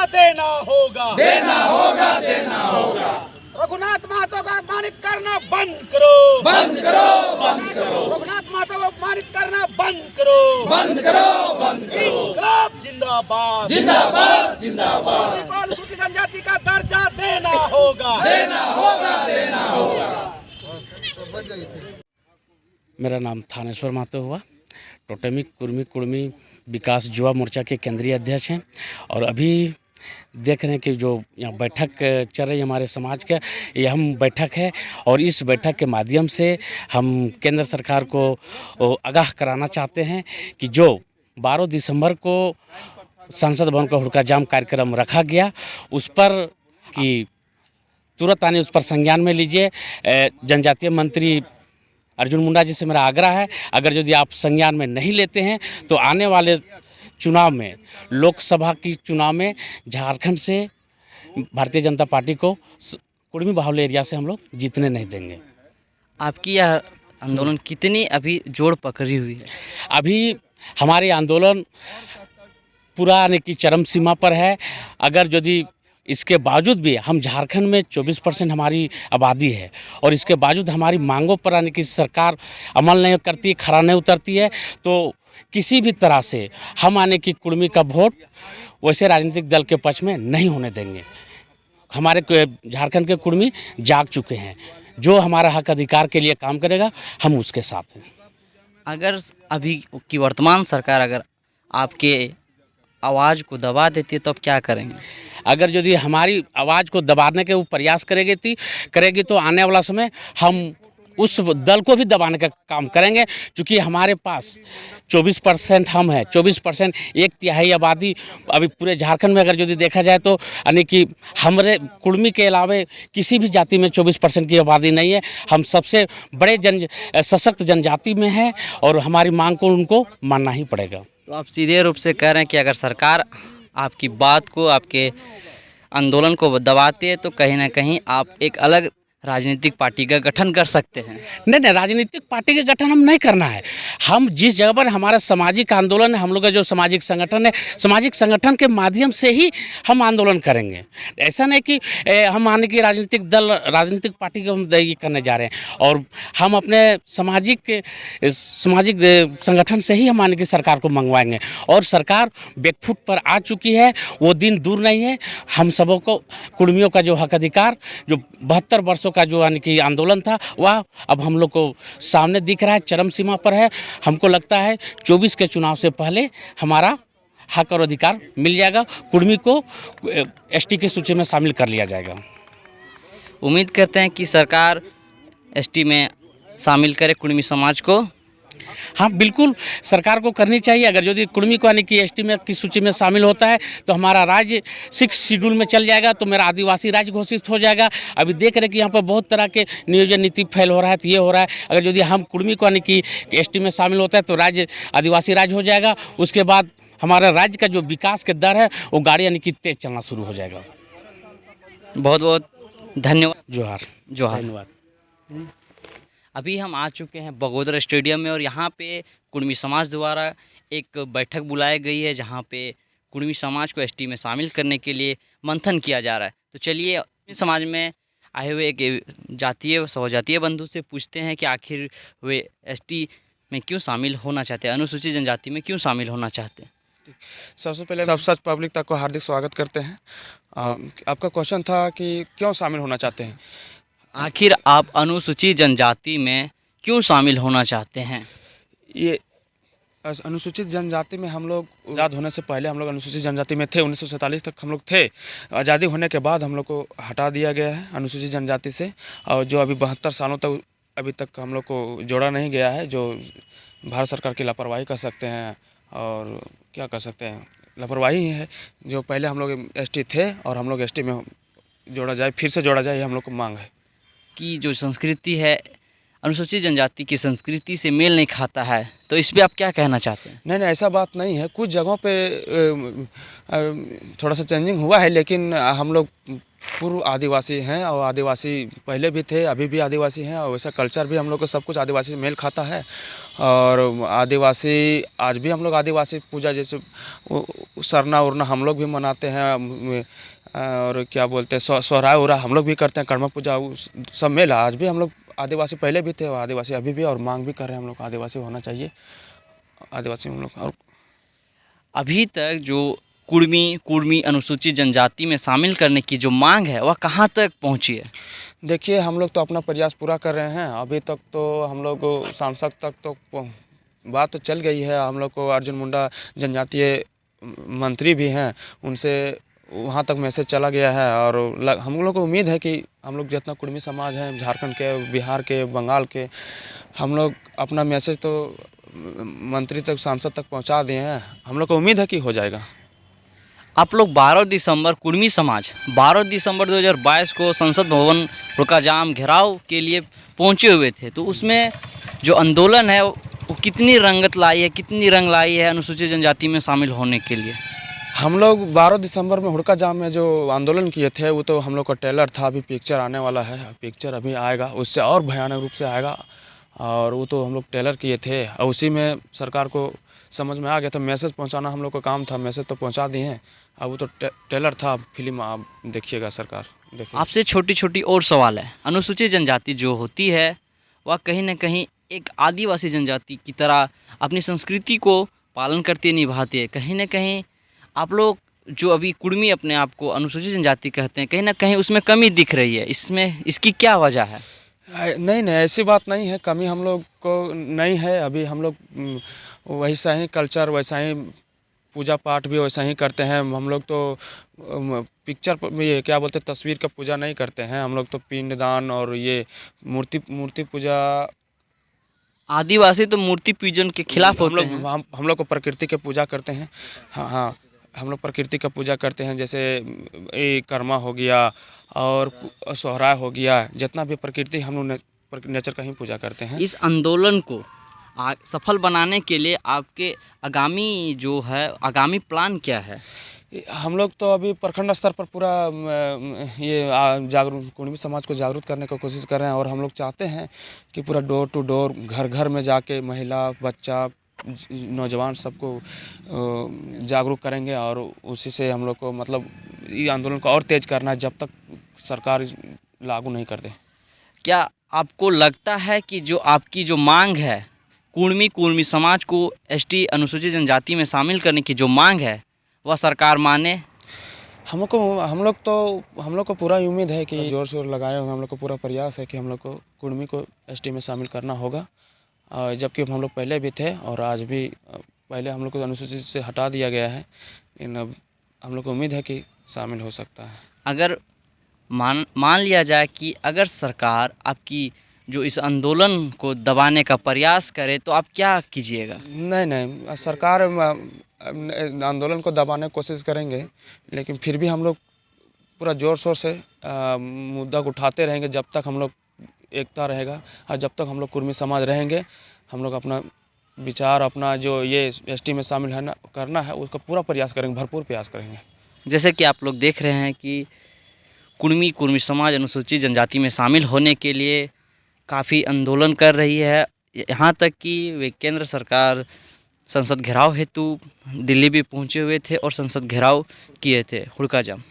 देना होगा, देना होगा, देना होगा। रघुनाथ महतो को अपमानित करना बंद करो, बंद करो, बंद करो। रघुनाथ महतो को अपमानित करना बंद करो, बंद करो, बंद करो। इंकलाब जिंदाबाद, जिंदाबाद, जिंदाबाद। को अनुसूचित जनजाति का दर्जा देना होगा, देना होगा, देना होगा। मेरा नाम थानेश्वर महतो हुआ, टोटेमी कुर्मी कुर्मी विकास युवा मोर्चा के केंद्रीय अध्यक्ष हैं। और अभी देख रहे हैं कि जो यहाँ बैठक चल रही है हमारे समाज का, ये हम बैठक है और इस बैठक के माध्यम से हम केंद्र सरकार को आगाह कराना चाहते हैं कि जो 12 दिसंबर को संसद भवन का हुड़का जाम कार्यक्रम रखा गया, उस पर कि तुरंत आने उस पर संज्ञान में लीजिए। जनजातीय मंत्री अर्जुन मुंडा जी से मेरा आग्रह है, अगर यदि आप संज्ञान में नहीं लेते हैं तो आने वाले चुनाव में, लोकसभा की चुनाव में झारखंड से भारतीय जनता पार्टी को कुर्मी बाहुल्य एरिया से हम लोग जीतने नहीं देंगे। आपकी यह आंदोलन कितनी अभी जोड़ पकड़ी हुई है? अभी हमारे आंदोलन पूरा आने की चरम सीमा पर है। अगर यदि इसके बावजूद भी हम झारखंड में 24% हमारी आबादी है और इसके बावजूद हमारी मांगों पर आने की सरकार अमल नहीं करती, खरा नहीं उतरती है, तो किसी भी तरह से हम आने की कुर्मी का वोट वैसे राजनीतिक दल के पक्ष में नहीं होने देंगे। हमारे झारखंड के कुर्मी जाग चुके हैं, जो हमारा हक अधिकार के लिए काम करेगा हम उसके साथ हैं। अगर अभी की वर्तमान सरकार अगर आपके आवाज़ को दबा देती है तो आप क्या करेंगे? अगर यदि हमारी आवाज़ को दबाने के वो प्रयास करेगी तो आने वाला समय हम उस दल को भी दबाने का काम करेंगे, क्योंकि हमारे पास 24% हम हैं, 24% 1/3 आबादी अभी पूरे झारखंड में अगर यदि देखा जाए तो यानी कि हमारे कुर्मी के अलावा किसी भी जाति में 24% की आबादी नहीं है। हम सबसे बड़े सशक्त जनजाति में हैं और हमारी मांग को उनको मानना ही पड़ेगा। तो आप सीधे रूप से कह रहे हैं कि अगर सरकार आपकी बात को, आपके आंदोलन को दबाती है तो कहीं ना कहीं आप एक अलग राजनीतिक पार्टी का गठन कर सकते हैं। नहीं, राजनीतिक पार्टी का गठन हम नहीं करना है। हम जिस जगह पर हमारा सामाजिक आंदोलन है, हम लोग का जो सामाजिक संगठन है, सामाजिक संगठन के माध्यम से ही हम आंदोलन करेंगे। ऐसा नहीं कि हम आने की राजनीतिक दल, राजनीतिक पार्टी को हम ये करने जा रहे हैं। और हम अपने सामाजिक संगठन से ही हम आने की सरकार को मंगवाएंगे। और सरकार बैकफुट पर आ चुकी है, वो दिन दूर नहीं है। हम सबों को कुर्मियों का जो हक अधिकार, जो 72 वर्षों का जो यानी कि आंदोलन था, वह अब हम लोग को सामने दिख रहा है, चरम सीमा पर है। हमको लगता है 24 के चुनाव से पहले हमारा हक और अधिकार मिल जाएगा, कुर्मी को एसटी की सूची में शामिल कर लिया जाएगा। उम्मीद करते हैं कि सरकार एसटी में शामिल करे कुर्मी समाज को। हाँ, बिल्कुल सरकार को करनी चाहिए। अगर यदि कुर्मी को यानी कि एसटी में की सूची में शामिल होता है तो हमारा राज्य 6 शेड्यूल में चल जाएगा, तो मेरा आदिवासी राज्य घोषित हो जाएगा। अभी देख रहे हैं कि यहाँ पर बहुत तरह के नियोजन नीति फेल हो रहा है, तो ये हो रहा है। अगर यदि हम कुर्मी को यानी कि एसटी में शामिल होता है तो राज्य आदिवासी राज्य हो जाएगा। उसके बाद हमारा राज्य का जो विकास के दर है वो गाड़ी यानी कि तेज चलना शुरू हो जाएगा। बहुत बहुत धन्यवाद। जोहार। धन्यवाद। अभी हम आ चुके हैं बगोदर स्टेडियम में और यहाँ पे कुर्मी समाज द्वारा एक बैठक बुलाई गई है, जहाँ पे कुर्मी समाज को एसटी में शामिल करने के लिए मंथन किया जा रहा है। तो चलिए समाज में आए हुए एक जातीय स्वजातीय बंधु से पूछते हैं कि आखिर वे एसटी में क्यों शामिल होना चाहते हैं, अनुसूचित जनजाति में क्यों शामिल होना चाहते हैं। सबसे पहले सब सच पब्लिक तक को हार्दिक स्वागत करते हैं। आपका क्वेश्चन था कि क्यों शामिल होना चाहते हैं। आखिर आप अनुसूचित जनजाति में क्यों शामिल होना चाहते हैं? ये अनुसूचित जनजाति में हम लोग आज़ाद होने से पहले हम लोग अनुसूचित जनजाति में थे। 1947 तक हम लोग थे। आज़ादी होने के बाद हम लोग को हटा दिया गया है अनुसूचित जनजाति से, और जो अभी 72 सालों तक अभी तक हम लोग को जोड़ा नहीं गया है, जो भारत सरकार की लापरवाही कर सकते हैं। और क्या कर सकते हैं, लापरवाही है। जो पहले हम लोग एसटी थे और हम लोग एसटी में जोड़ा जाए, फिर से जोड़ा जाए, ये हम लोग को मांग है। कि जो संस्कृति है अनुसूचित जनजाति की संस्कृति से मेल नहीं खाता है, तो इस पे आप क्या कहना चाहते हैं? नहीं, ऐसा बात नहीं है। कुछ जगहों पे थोड़ा सा चेंजिंग हुआ है, लेकिन हम लोग पूर्व आदिवासी हैं और आदिवासी पहले भी थे, अभी भी आदिवासी हैं, और वैसा कल्चर भी हम लोग को सब कुछ आदिवासी से मेल खाता है। और आदिवासी आज भी हम लोग आदिवासी पूजा जैसे सरना उरना हम लोग भी मनाते हैं, और क्या बोलते हैं सोहराय उरा हम लोग भी करते हैं, कर्मा पूजा सब मेल। आज भी हम लोग आदिवासी पहले भी थे और आदिवासी अभी भी, और मांग भी कर रहे हैं हम लोग आदिवासी होना चाहिए, आदिवासी हम लोग। और अभी तक जो कुर्मी अनुसूचित जनजाति में शामिल करने की जो मांग है वह कहाँ तक पहुँची है? देखिए, हम लोग तो अपना प्रयास पूरा कर रहे हैं। अभी तक तो हम लोग सांसद तक तो बात तो चल गई है। हम लोग को अर्जुन मुंडा जनजातीय मंत्री भी हैं, उनसे वहाँ तक मैसेज चला गया है। और हम लोग को उम्मीद है कि हम लोग जितना कुर्मी समाज है झारखंड के, बिहार के, बंगाल के, हम लोग अपना मैसेज तो मंत्री तक, सांसद तक पहुँचा दिए हैं। हम लोग को उम्मीद है कि हो जाएगा। आप लोग 12 दिसंबर कुर्मी समाज 12 दिसंबर 2022 को संसद भवन हुड़काजाम घेराव के लिए पहुंचे हुए थे, तो उसमें जो आंदोलन है वो कितनी रंगत लाई है, कितनी रंग लाई है अनुसूचित जनजाति में शामिल होने के लिए? हम लोग 12 दिसंबर में हुड़काजाम में जो आंदोलन किए थे वो तो हम लोग का ट्रेलर था, अभी पिक्चर आने वाला है, पिक्चर अभी आएगा, उससे और भयानक रूप से आएगा। और वो तो हम लोग ट्रेलर किए थे और उसी में सरकार को समझ में आ गया, तो मैसेज पहुंचाना हम लोग का काम था, मैसेज तो पहुंचा दिए हैं। अब वो तो ट्रेलर था, फिल्म आप देखिएगा, सरकार देखिए। आपसे छोटी छोटी और सवाल है। अनुसूचित जनजाति जो होती है वह कहीं ना कहीं एक आदिवासी जनजाति की तरह अपनी संस्कृति को पालन करती निभाती है। कहीं ना कहीं आप लोग जो अभी कुर्मी अपने आप को अनुसूचित जनजाति कहते हैं, कहीं ना कहीं उसमें कमी दिख रही है, इसमें इसकी क्या वजह है? नहीं, ऐसी बात नहीं है, कमी हम लोग को नहीं है। अभी हम लोग वैसा ही कल्चर, वैसा ही पूजा पाठ भी वैसा ही करते हैं। हम लोग तो पिक्चर ये क्या बोलते हैं, तस्वीर का पूजा नहीं करते हैं। हम लोग तो पिंडदान और ये मूर्ति पूजा। आदिवासी तो मूर्ति पूजन के खिलाफ होते हैं। हम लोग को प्रकृति की पूजा करते हैं। हाँ, हम लोग प्रकृति का पूजा करते हैं, जैसे ये कर्मा हो गया और सोहराय हो गया, जितना भी प्रकृति हम लोग नेचर का ही पूजा करते हैं। इस आंदोलन को सफल बनाने के लिए आपके आगामी प्लान क्या है? हम लोग तो अभी प्रखंड स्तर पर पूरा ये कुर्मी समाज को जागरूक करने की कोशिश कर रहे हैं। और हम लोग चाहते हैं कि पूरा डोर टू डोर, घर घर में जाके महिला, बच्चा, नौजवान सबको जागरूक करेंगे। और उसी से हम लोग को मतलब ये आंदोलन को और तेज करना है जब तक सरकार लागू नहीं कर दे। क्या आपको लगता है कि जो आपकी जो मांग है, कुर्मी समाज को एसटी अनुसूचित जनजाति में शामिल करने की जो मांग है, वह सरकार माने? हम लोग को पूरा उम्मीद है कि जोर शोर लगाए हुए हम लोग को पूरा प्रयास है कि हम लोग को कुर्मी को एसटी में शामिल करना होगा। जबकि हम लोग पहले भी थे और आज भी, पहले हम लोग को अनुसूचित से हटा दिया गया है, लेकिन अब हम लोग को उम्मीद है कि शामिल हो सकता है। अगर मान लिया जाए कि अगर सरकार आपकी जो इस आंदोलन को दबाने का प्रयास करे तो आप क्या कीजिएगा? नहीं, सरकार आंदोलन को दबाने की कोशिश करेंगे, लेकिन फिर भी हम लोग पूरा ज़ोर शोर से मुद्दा को उठाते रहेंगे जब तक हम लोग एकता रहेगा। और जब तक हम लोग कुर्मी समाज रहेंगे, हम लोग अपना विचार, अपना जो ये एसटी में शामिल है करना है, उसका पूरा प्रयास करेंगे, भरपूर प्रयास करेंगे। जैसे कि आप लोग देख रहे हैं कि कुर्मी समाज अनुसूचित जनजाति में शामिल होने के लिए काफ़ी आंदोलन कर रही है, यहाँ तक कि वे केंद्र सरकार संसद घेराव हेतु दिल्ली भी पहुँचे हुए थे और संसद घेराव किए थे। हुड़काजाम